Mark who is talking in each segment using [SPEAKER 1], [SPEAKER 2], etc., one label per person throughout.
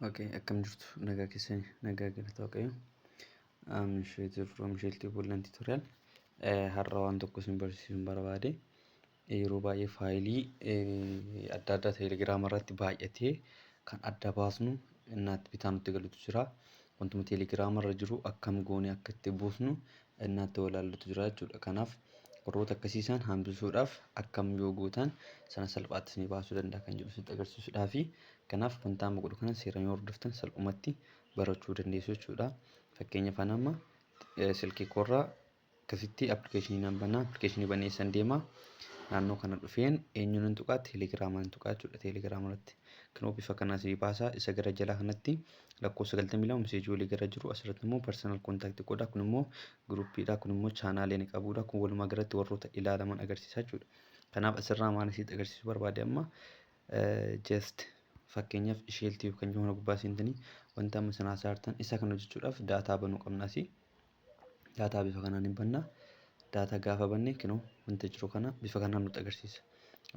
[SPEAKER 1] Okay, akkam jirtu nagaa keessanii nagaa galata waaqayyo. Misheetii from Misheetii Bullaan Tutorial. Har'a waan tokko isin barsiisuun barbaade. Yeroo baay'ee faayilii adda addaa teelegiraama irratti baay'atee kan adda baasnu innaatti bitaa nutti galutu jira. Wantuma teelegiraama irra jiru akkam goone akka itti buusnu innaatti walaallutu jira jechuudha. Kanaaf warroota akkasiisan hambisuudhaaf akkam yoo gootan sana salphaatti isin baasuu danda'a kan jedhu sitti agarsiisuudhaa fi kanaaf wanta amma godhu kana seeraan yoo hordoftan salphumatti barachuu dandeessu jechuudha. Fakkeenyaaf amma silkii koorraa akkasitti appilikeeshinii nan banaa appilikeeshinii baneessan deema naannoo kana dhufeen eenyuun tuqaa teelegiraamaan tuqaa jechuudha. Teelegiraama irratti kinoo bifa kanaa si baasaa isa gara jalaa kanatti lakkoofsa 92 meseejii walii gara jiru asirratti immoo personal contact godha kun immoo groupiidha kun immoo chaanaalee ni qabudha kun walumaa galatti warroota ilaalaman agarsiisa jechuudha. Kanaaf asirraa maal isitti agarsiisuu barbaade amma just fakkeenyaaf isheeltii kan jiru gubbaa seentanii wanta amma sanaa saartan isa kana hojjechuudhaaf daataa banuu qabnaasi. Daataa bifa kanaan hin bannaa. Daataa gaafa banne kinoo wanta jiru kana bifa kanaan nutti agarsiisa.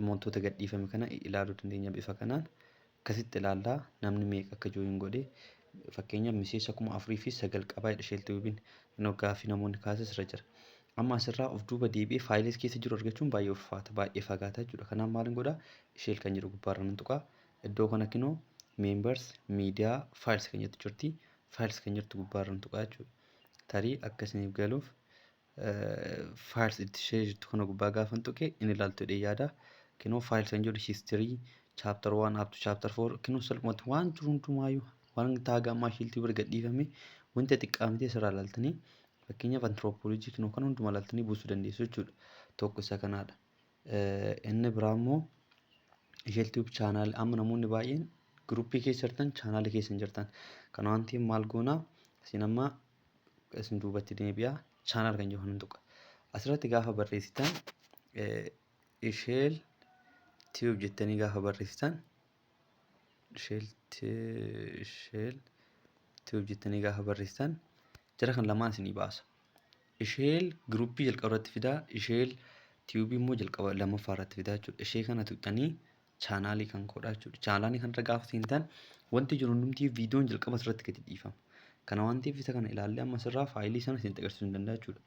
[SPEAKER 1] Wantoota gadhiifame kana ilaaluu dandeenya bifa kanaan akkasitti ilaallaa namni meeqa akka jooyin godhe fakkeenyaaf miseessa 4,900 qabaa isheeltii wibin kinoo gaafii namoonni kaasas irra jira. Amma asirraa of duuba deebi'ee faayilis keessa jiru argachuun baay'ee ulfaata baay'ee fagaata jechuudha. Kanaaf maal godhaa isheel kan jedhu gubbaarra nan tuqaa. Iddoo kana kinoo members miidiyaa faayils kan jettu jirti faayils kan jirtu gubbaarra nan tuqaa jechuudha. Tarii akkasiniif galuuf faayils itti ishee jirtu kana gubbaa gaafa tuqe inni ilaaltu jedhee yaada. Kinoo faayils kan jedhu histirii chapter 1 up to chapter 4 kinoo salphumatti waan jiru hundumaayyuu waan taagaa ammaa isheeltii bira gadhiifame wanta xiqqaamitee sirraa ilaaltanii fakkeenyaaf antiroopoolojii kinoo kan hundumaa ilaaltanii buusuu dandeessu jechuudha. Tokko isa kanaadha. Inni biraa immoo isheeltii chaanaal amma namoonni baay'een gruppii keessa jirtan chaanaalii keessa hin jirtan. Kana waan ta'eef maal goonaa isin amma isin duubatti deebi'aa chaanaal kan jedhu nan tuqa. Asirratti gaafa barreessitan isheel tiyuub jettanii gaafa barreessitan isheel tiyuub jettanii gaafa barreessitan jara kan lamaan isinii baasa. Isheel gruppii jalqaba irratti fidaa isheel tiyuubii immoo jalqaba lammaffaa irratti fidaa jechuudha. Ishee kana tuqxanii chaanaalii kan godhaa jechuudha. Chaanaalii kanarra gaafa seentan wanti jiru hundumtii viidiyoon jalqaba irratti gadi dhiifama. Kana waan ta'eef isa kana ilaallee amma asirraa faayilii sana isin agarsiisuu hin danda'a jechuudha.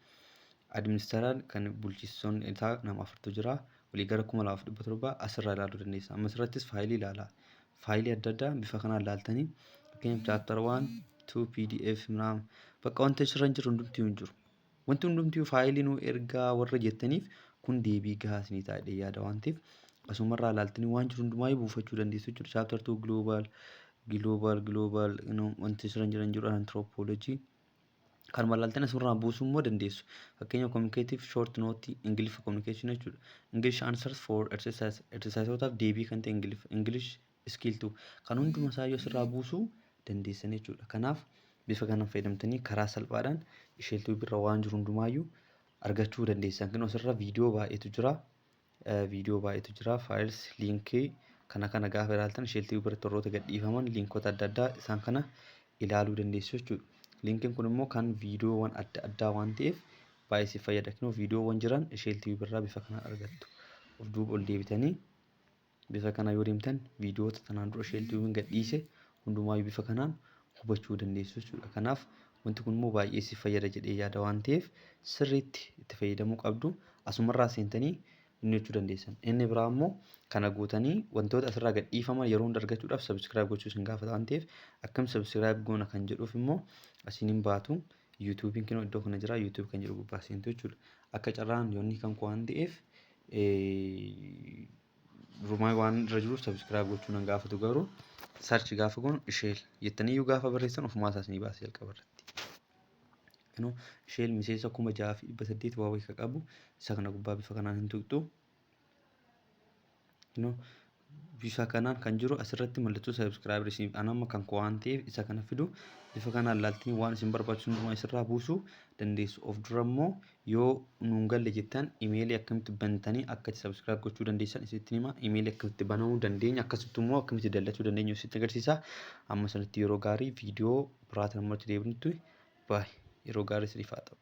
[SPEAKER 1] Administeeraan kan bulchiinsoonni isaa nama 4tu jira. Walii gara 2,700 asirraa ilaaluu dandeessa. Amma asirrattis faayilii ilaalaa. Faayilii adda addaa bifa kanaan ilaaltanii fakkeenyaaf chapter 1 2 PDF ምናምን bakka wanti asirra jiru hundumtuu hin jiru. Wanti hundumtuu faayilii nu ergaa warra jettaniif kun deebii gahaa isinii taa'ee yaada waan ta'eef asumarraa ilaaltanii waan jiru hundumaayyuu buufachuu dandeessu jechuudha. Chapter 2 global wanti asirra jiru anthropology kan malaaltan asirraa buusuu immoo dandeessu. Fakkeenyaaf communicative short note English communication jechuudha. English answers for exerciseotaaf deebii kan ta'e English skill 2 kan hunduma isaayyuu asirraa buusuu dandeessan jechuudha. Kanaaf bifa kanaan fayyadamtanii karaa salphaadhaan isheeltuu birra waan jiru hundumaayyuu argachuu dandeessan. Kan asirra viidiyoo baay'eetu jira. Faayils liinkii kana gaafa ilaaltan isheeltuu biratti warroota gadhiifaman liinkoota adda addaa isaan kana ilaaluu dandeessu jechuudha. Liinkiin kun immoo kan viidiyoowwan adda addaa waan ta'eef baay'ee si fayyada. Kinoo viidiyoowwan jiran isheeltii birraa bifa kanaan argattu. Of duuba ol deebitanii bifa kana yoo deemtan viidiyoota tanaan dura isheeltii gadhiise hundumaayyuu bifa kanaan hubachuu dandeessu jechuudha. Kanaaf wanti kun immoo baay'ee si fayyada jedhee yaada waan ta'eef sirriitti itti fayyadamuu qabdu. Asumarraa seentanii inni jechuu dandeessan. Inni biraa immoo kana guutanii wantoota asirraa gadhiifaman yeroo hunda argachuudhaaf subscribe gochuu isin gaafata waan ta'eef akkam subscribe goona kan jedhuuf immoo asiniin baatu yuutuubiin kinoo iddoo kana jira yuutuub kan jedhu gubbaa seentu jechuudha. Akka carraan yoonni kan koo waan ta'eef rumaa waan irra jiruuf subscribe gochuu nan gaafatu garuu sarchi gaafa goonu isheel jettanii yoo gaafa barreessan ofumaa isaa isinii baasee jalqaba irratti. Kinoo isheel miseensa 6,800 waa wayii qabu isa kana gubbaa bifa kanaan hin tuqxu. Kinoo bifa kanaan kan jiru asirratti mallattoo subscribe isin anamma kan koo waan ta'eef isa kana fidu bifa kanaan ilaaltanii waan isin barbaachisu hundumaa isirraa buusuu dandeessu. Of dura immoo yoo nuun galle jettan imeelii akkamitti bantanii akka subscribe gochuu dandeessan isitti hima. Imeelii akkamitti banamuu dandeenya akkasitti immoo akkamitti daldachuu dandeenya isitti agarsiisa. Amma sanatti yeroo gaarii viidiyoo biraata namatti deebinutti baay'ee yeroo gaarii isiniif haa ta'u.